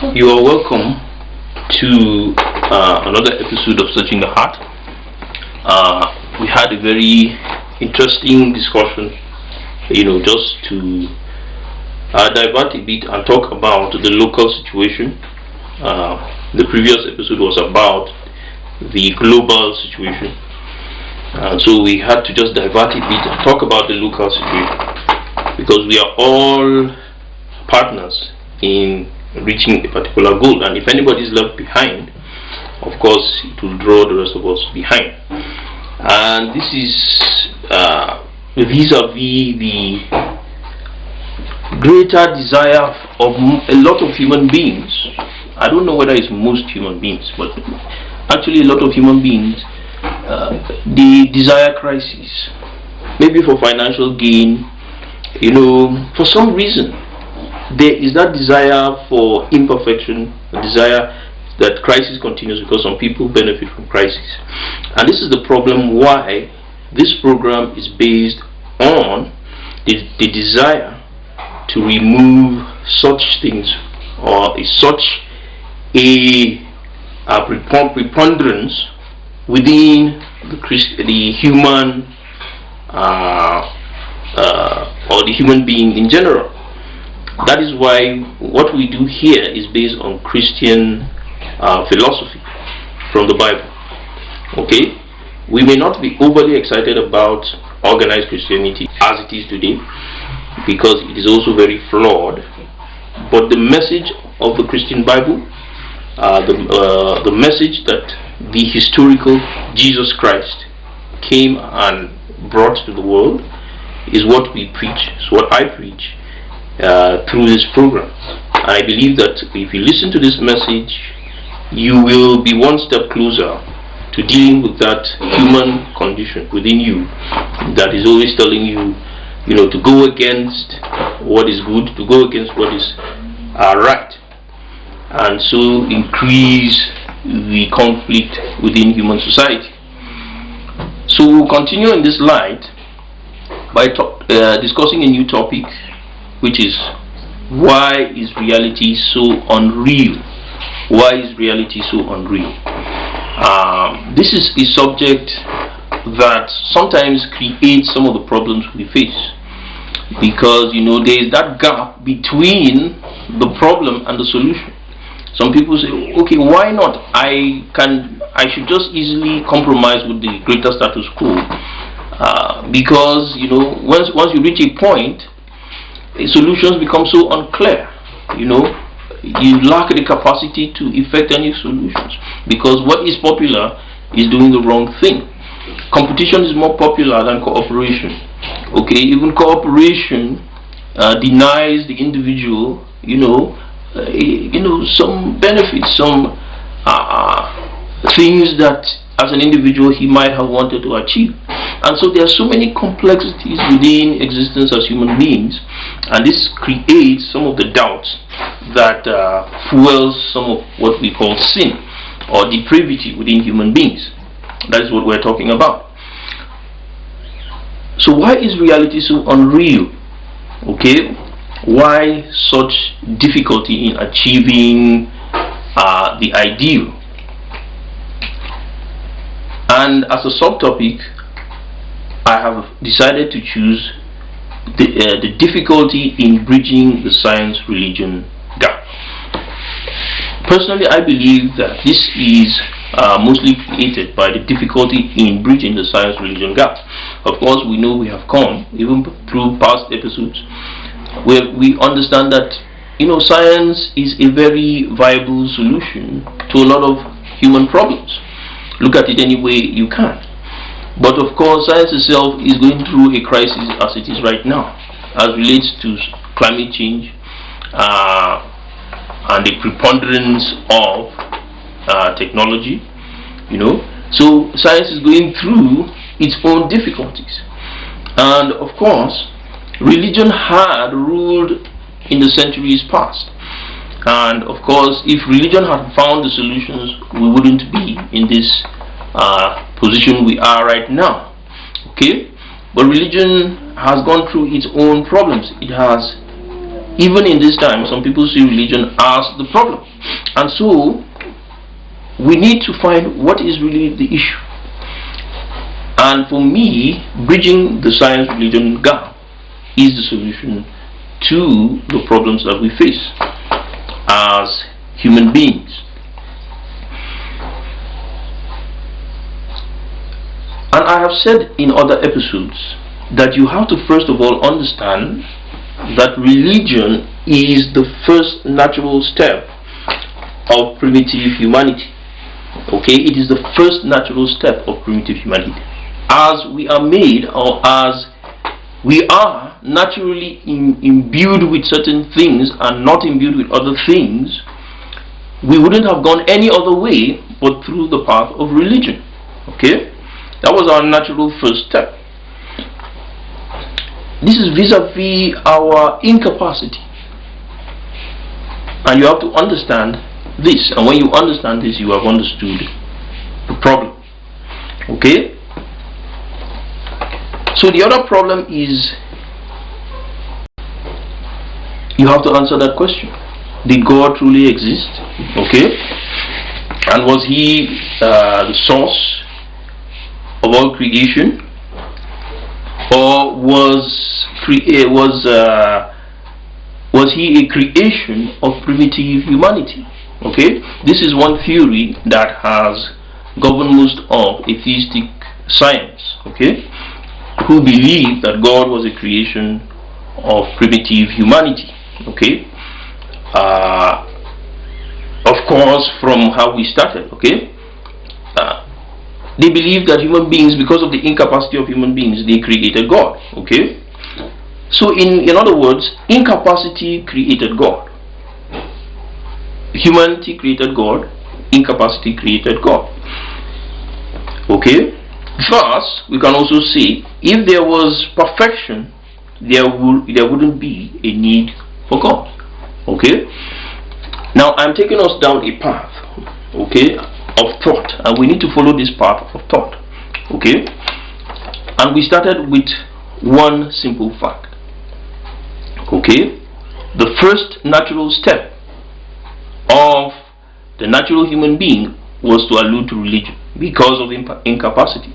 You are welcome to another episode of Searching the Heart. We had a very interesting discussion, just to divert a bit and talk about the local situation. The previous episode was about the global situation. So we had to just divert a bit and talk about the local situation, because we are all partners in reaching a particular goal, and if anybody is left behind, of course it will draw the rest of us behind. And this is vis-a-vis the greater desire of a lot of human beings. I don't know whether it's most human beings, but actually a lot of human beings, they desire crisis, maybe for financial gain, for some reason. There is that desire for imperfection, a desire that crisis continues, because some people benefit from crisis. And this is the problem why this program is based on the desire to remove such things, or such a preponderance within the human or the human being in general. That is why what we do here is based on Christian philosophy from the Bible. Okay, we may not be overly excited about organized Christianity as it is today, because it is also very flawed. But the message of the Christian Bible, the message that the historical Jesus Christ came and brought to the world, is what we preach. It's what I preach through this program. I believe that if you listen to this message, you will be one step closer to dealing with that human condition within you that is always telling you, to go against what is good, to go against what is right, and so increase the conflict within human society. So we'll continue in this light by discussing a new topic, which is, why is reality so unreal? Why is reality so unreal? This is a subject that sometimes creates some of the problems we face, because there is that gap between the problem and the solution. Some people say, okay, why not? I should just easily compromise with the greater status quo, because once you reach a point, solutions become so unclear. You lack the capacity to effect any solutions, because what is popular is doing the wrong thing. Competition is more popular than cooperation. Okay, even cooperation denies the individual, some benefits, some things that as an individual he might have wanted to achieve. And so there are so many complexities within existence as human beings, and this creates some of the doubts that fuels some of what we call sin or depravity within human beings. That is what we're talking about. So why is reality so unreal? Okay, why such difficulty in achieving the ideal? And as a subtopic, I have decided to choose the difficulty in bridging the science-religion gap. Personally, I believe that this is mostly created by the difficulty in bridging the science-religion gap. Of course, we know we have come, even through past episodes, where we understand that science is a very viable solution to a lot of human problems. Look at it any way you can. But of course, science itself is going through a crisis as it is right now, as relates to climate change and the preponderance of technology. So science is going through its own difficulties. And of course, religion had ruled in the centuries past. And of course, if religion had found the solutions, we wouldn't be in this position we are right now. Okay, but religion has gone through its own problems. It has even in this time, some people see religion as the problem. And so, we need to find what is really the issue. And for me, bridging the science-religion gap is the solution to the problems that we face as human beings. And I have said in other episodes that you have to first of all understand that religion is the first natural step of primitive humanity. Okay, it is the first natural step of primitive humanity. As we are made, or as we are naturally imbued with certain things and not imbued with other things, we wouldn't have gone any other way but through the path of religion. Okay, that was our natural first step. This is vis-a-vis our incapacity, and you have to understand this, and when you understand this, you have understood the problem. Okay, so the other problem is you have to answer that question: did God truly exist? Okay, and was he the source of all creation, or was he a creation of primitive humanity? Okay, this is one theory that has governed most of atheistic science, okay, who believe that God was a creation of primitive humanity. Okay, of course, from how we started, okay, they believe that human beings, because of the incapacity of human beings, they created God. Okay, so in other words, incapacity created God. Humanity created God, incapacity created God. Okay, thus we can also say, if there was perfection, there wouldn't be a need for God. Okay, now I'm taking us down a path, okay, of thought, and we need to follow this path of thought. Okay, and we started with one simple fact. Okay, the first natural step of the natural human being was to allude to religion because of incapacity.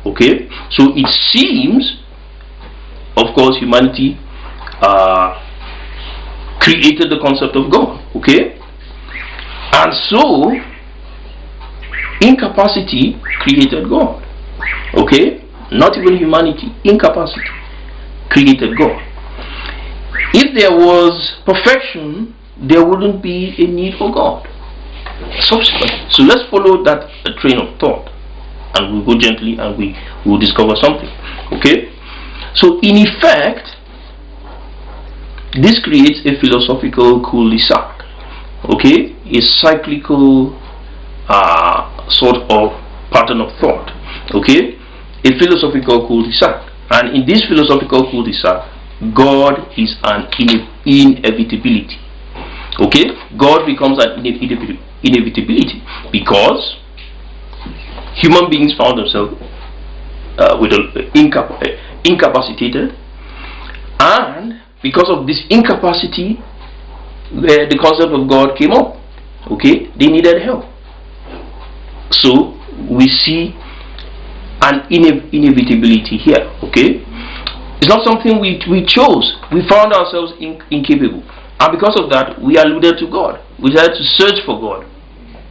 Okay, so it seems, of course, humanity created the concept of God. Okay, and so incapacity created God. Okay, not even humanity, incapacity created God. If there was perfection, there wouldn't be a need for God subsequently. So let's follow that train of thought, and we'll go gently, and we will discover something. Okay, so in effect, this creates a philosophical cul-de-sac. Okay, a cyclical sort of pattern of thought. Okay, a philosophical cul-de-sac, and in this philosophical cul-de-sac, God is an inevitability. Okay, God becomes an inevitability because human beings found themselves incapacitated, and because of this incapacity, the concept of God came up. Okay, they needed help. So we see an inevitability here. Okay, it's not something we chose. We found ourselves incapable, and because of that, we alluded to God. We had to search for God,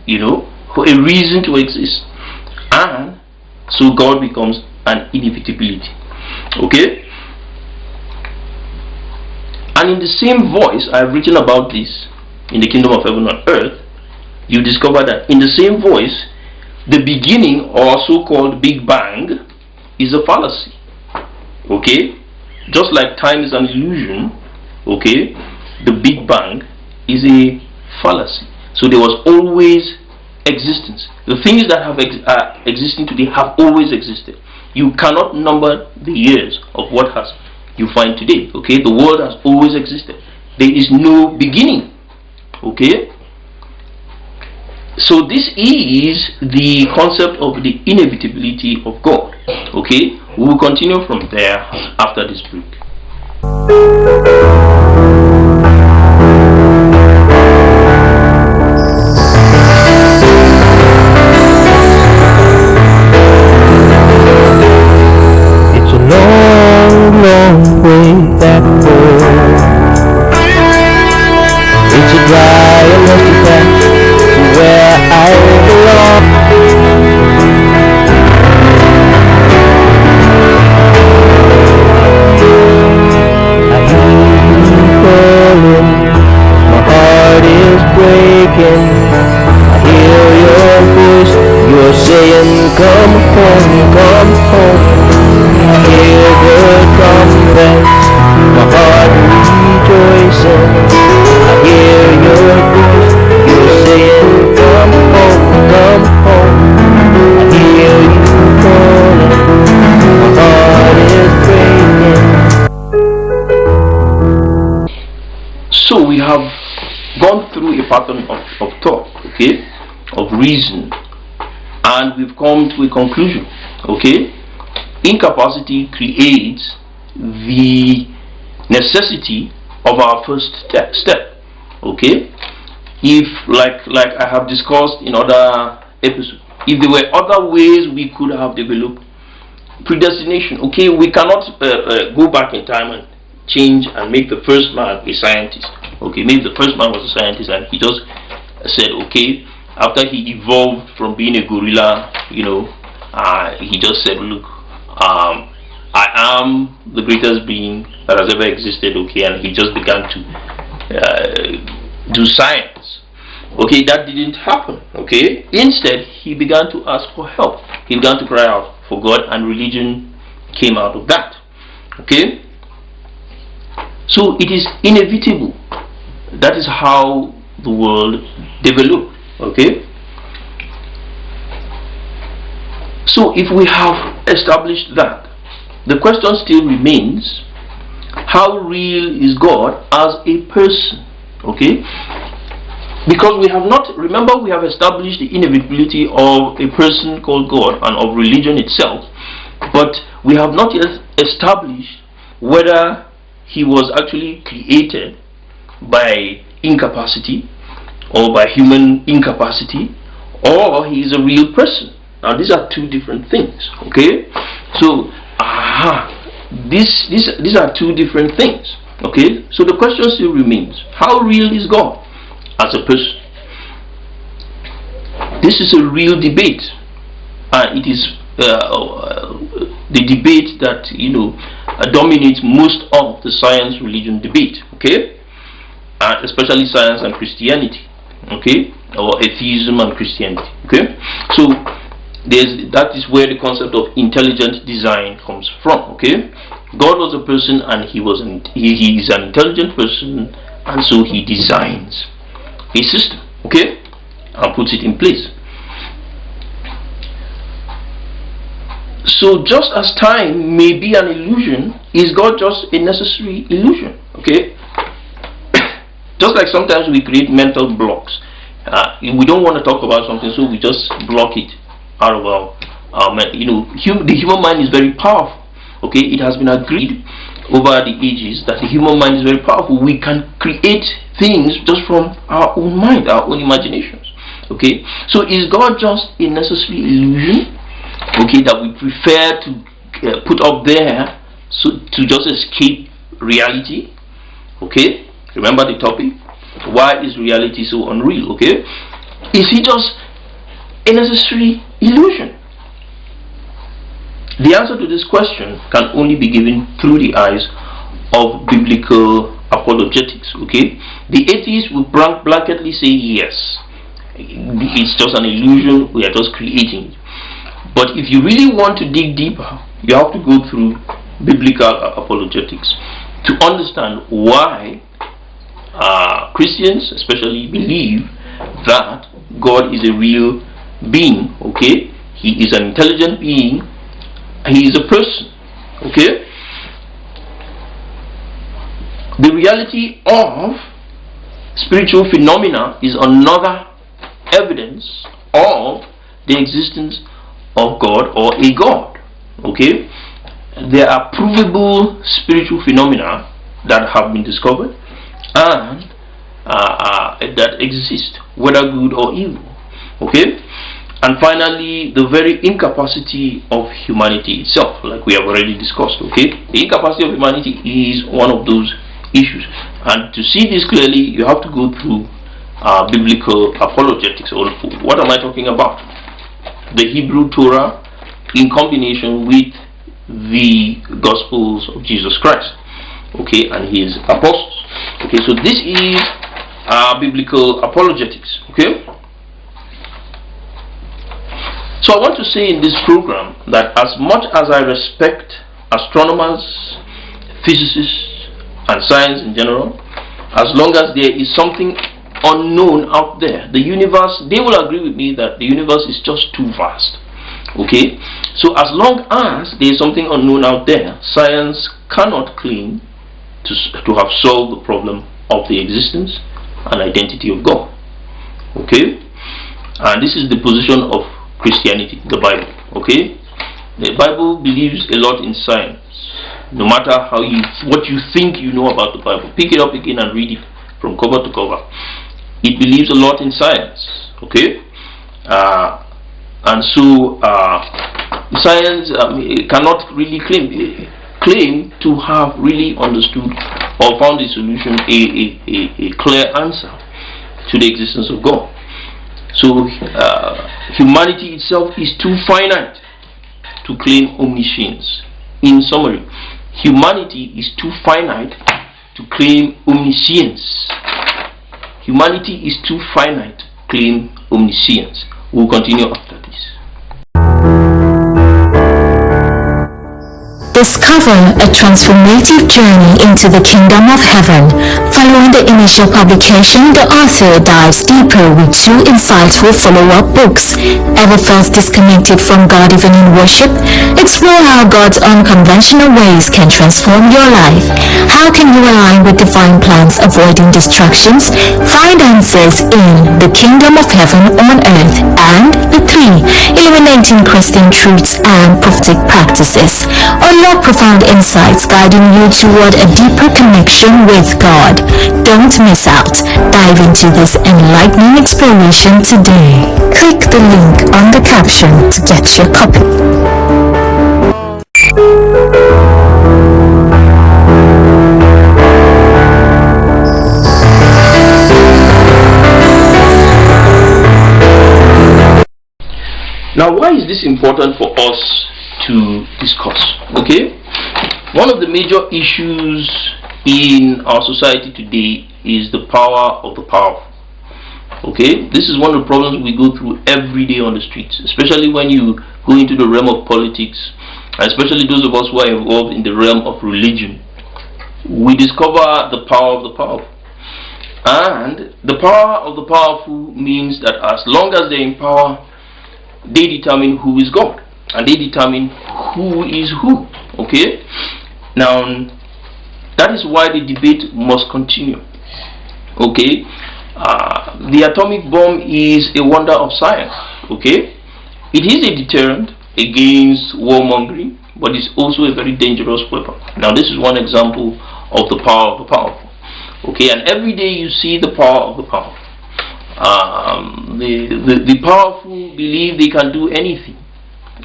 you know, for a reason to exist, and so God becomes an inevitability. Okay, and in the same voice I have written about this in the Kingdom of Heaven on Earth, you discover that in the same voice, the beginning, or so-called Big Bang, is a fallacy. Okay, just like time is an illusion, okay, the Big Bang is a fallacy. So there was always existence. The things that have existing today have always existed. You cannot number the years of what has you find today. Okay, the world has always existed. There is no beginning. Okay, so this is the concept of the inevitability of God. Okay, we will continue from there after this break. saying, come home, I hear the trumpets, my heart rejoicing, I hear your voice, you're saying, come home, I hear you calling, my heart is breaking. So we have gone through a pattern of thought, okay, of reason, and we've come to a conclusion, okay. Incapacity creates the necessity of our first step, okay. If like I have discussed in other episodes, if there were other ways we could have developed predestination, okay, we cannot go back in time and change and make the first man a scientist, okay. Maybe the first man was a scientist and he just said, okay, after he evolved from being a gorilla, you know, he just said, look, I am the greatest being that has ever existed, okay, and he just began to do science, okay. That didn't happen, okay. Instead, he began to ask for help. He began to cry out for God, and religion came out of that, okay. So it is inevitable. That is how the world developed, okay. So if we have established that, the question still remains, how real is God as a person, okay? Because we have not, remember, we have established the inevitability of a person called God and of religion itself, but we have not yet established whether he was actually created by incapacity or by human incapacity, or he is a real person. Now these are two different things, okay. So these are two different things, okay. So the question still remains, how real is God as a person? This is a real debate, and it is the debate that, you know, dominates most of the science religion debate, okay, especially science and Christianity, okay, or atheism and Christianity, okay. So that is where the concept of intelligent design comes from, okay. God was a person, and he is an intelligent person, and so he designs a system, okay, and puts it in place. So just as time may be an illusion, is God just a necessary illusion, okay? Just like sometimes we create mental blocks. We don't want to talk about something, so we just block it out of our you know, the human mind is very powerful, okay. It has been agreed over the ages that the human mind is very powerful. We can create things just from our own mind, our own imaginations, okay. So is God just a necessary illusion, okay, that we prefer to put up there so to just escape reality, okay? Remember the topic, why is reality so unreal, okay? Is he just a necessary illusion? The answer to this question can only be given through the eyes of biblical apologetics, okay? The atheist will blanketly say yes, it's just an illusion, we are just creating it. But if you really want to dig deeper, you have to go through biblical apologetics to understand why Christians especially believe that God is a real being, okay? He is an intelligent being, he is a person, okay? The reality of spiritual phenomena is another evidence of the existence of God or a God, okay? There are provable spiritual phenomena that have been discovered and that exist, whether good or evil, okay? And finally, the very incapacity of humanity itself, like we have already discussed, okay? The incapacity of humanity is one of those issues, and to see this clearly, you have to go through biblical apologetics. Or what am I talking about? The Hebrew Torah in combination with the Gospels of Jesus Christ, okay, and his apostles, okay. So this is biblical apologetics, okay. So I want to say in this program that as much as I respect astronomers, physicists, and science in general, as long as there is something unknown out there, the universe, they will agree with me that the universe is just too vast. Okay, so as long as there is something unknown out there, science cannot claim to have solved the problem of the existence and identity of God. Okay, and this is the position of Christianity, the Bible. Okay, the Bible believes a lot in science. No matter what you think you know about the Bible, pick it up again and read it from cover to cover. It believes a lot in science. Okay, and so science cannot really claim to have really understood or found a solution, a clear answer to the existence of God. So humanity itself is too finite to claim omniscience. In summary, humanity is too finite to claim omniscience. Humanity is too finite to claim omniscience. We'll continue after this. Discover a transformative journey into the kingdom of heaven. Following the initial publication, the author dives deeper with 2 insightful follow-up books. Ever felt disconnected from God even in worship? Explore how God's unconventional ways can transform your life. How can you align with divine plans, avoiding distractions? Find answers in The Kingdom of Heaven on Earth and The 3, Illuminating Christian Truths and Prophetic Practices. Unlock profound insights guiding you toward a deeper connection with God. Don't miss out. Dive into this enlightening exploration today. Click the link on the caption to get your copy. Now, why is this important for us to discuss? Okay, one of the major issues in our society today is the power of the powerful. Okay, this is one of the problems we go through every day on the streets, especially when you go into the realm of politics, and especially those of us who are involved in the realm of religion. We discover the power of the powerful, and the power of the powerful means that as long as they're in power, they determine who is God, and they determine who is who. Okay, now that is why the debate must continue. Okay, the atomic bomb is a wonder of science. Okay, it is a deterrent against warmongering, but it's also a very dangerous weapon. Now this is one example of the power of the powerful. Okay, and every day you see the power of the powerful. The powerful believe they can do anything.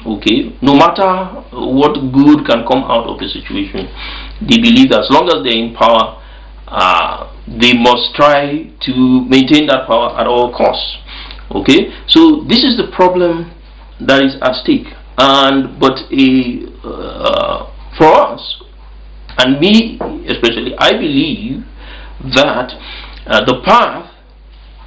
Okay, no matter what good can come out of the situation, they believe that as long as they're in power, they must try to maintain that power at all costs. Okay, so this is the problem that is at stake. But for us, and me especially, I believe that the path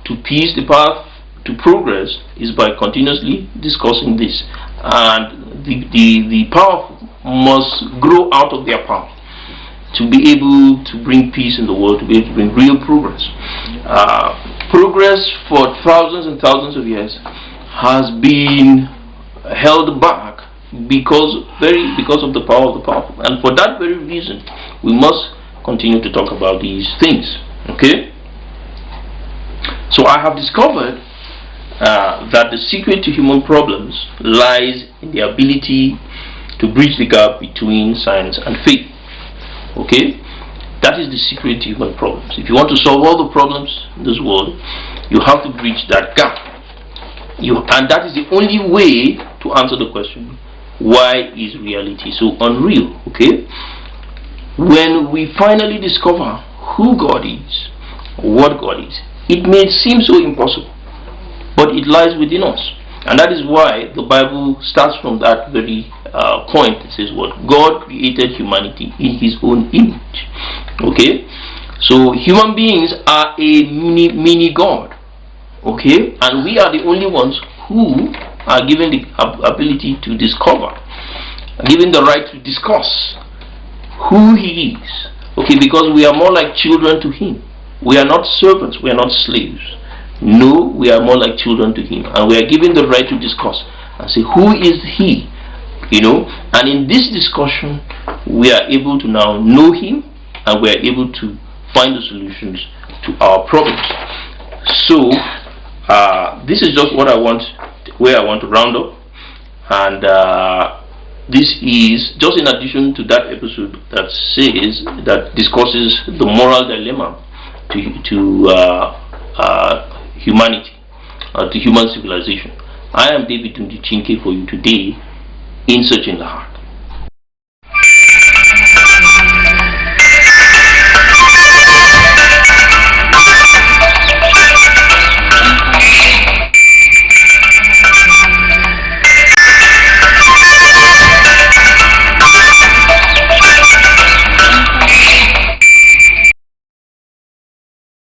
to peace, the path to progress, is by continuously discussing this, and the powerful must grow out of their power to be able to bring peace in the world, to be able to bring real progress. Progress for thousands and thousands of years has been held back because of the power of the powerful, and for that very reason we must continue to talk about these things. Okay, so I have discovered that the secret to human problems lies in the ability to bridge the gap between science and faith. Okay, that is the secret to human problems. If you want to solve all the problems in this world, you have to bridge that gap. And that is the only way to answer the question, why is reality so unreal? Okay, when we finally discover who God is, what God is, it may seem so impossible, but it lies within us. And that is why the Bible starts from that very point. It says what? God created humanity in his own image. Okay, so human beings are a mini God. Okay, and we are the only ones who are given the ability to discover, given the right to discuss who he is. Okay, because we are more like children to him. We are not servants, we are not slaves. No, we are more like children to him, and we are given the right to discuss and say, who is he? You know, and in this discussion we are able to now know him, and we are able to find the solutions to our problems. So this is just what I want, where I want to round up, and this is just in addition to that episode that says, that discusses the moral dilemma to humanity, to human civilization. I am David Ndichinke for you today in Searching the Heart.